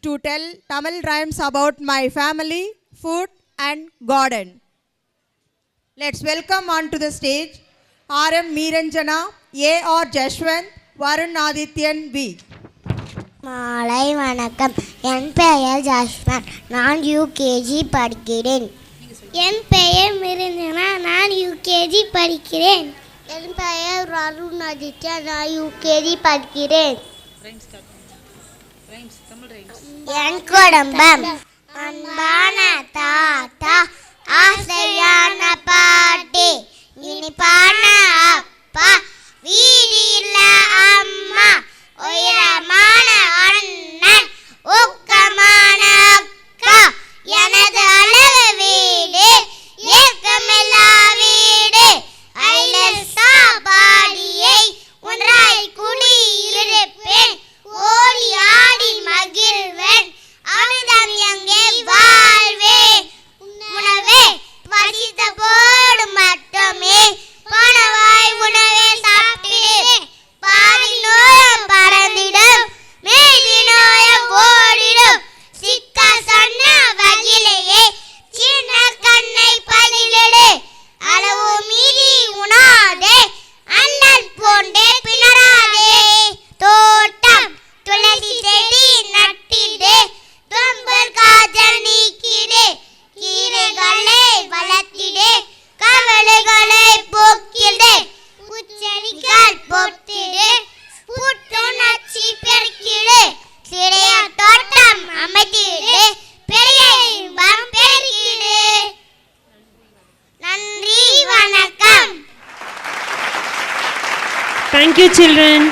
to tell Tamil rhymes about my family, food and garden. Let's welcome onto the stage R.M. Meeranjana, A.R. Jashwant, Varun Adityan V. மாலை வணக்கம். என் பெயர் ஜாஸ்வந்த். நான் UKG படிக்கிறேன். என் பெயர் மீரஞ்சனா. நான் UKG படிக்கிறேன். என் பெயர் வருண் ஆதித்யா. நான் யூகேஜி படிக்கிறேன். என் குடும்பம் அன்பான தாத்தா, ஆசையான பாட்டி, இனிப்பான அப்பா, வீடில்ல அம்மா, உயரமான அண்ணன், ஊக்கமான அக்கா, எனது அழகு வீடு, ஏக்கமில்லா வீடு, ஐலசா பாடியை ஒன்றாய் குடியிருப்பேன், ஓடி ஆடி மகிழ்வேன், அமிர்தம் எங்கே வாழ்வேன், உணவே பசித்த போடு மட்டுமே, பணவாய் உணவே சாப்பிடு, பாதி நோயம் பறந்திடும், மீதி நோயம் ஓடிடும், சிக்க சொன்ன வகிலையே சின்ன கண்ணை பதிலிடு, அளவு மீறி உணாதே, அண்ணன் போண்டே பிணராதே, தோட்டம் துளசி செடி நட்டிடு, தொம்பல் காதல் நீக்கிடு, கீரைகளை வளர்த்திடு, கவலைகளை போக்கிடு, பூச்செடிகள் பொத்திடு, புத்துணர்ச்சி பெருக்கிடு, சிறிய தோட்டம் அமைத்திடு, பெரிய இன்பம் பெருக்கிடு. நன்றி, வணக்கம். Thank you, children.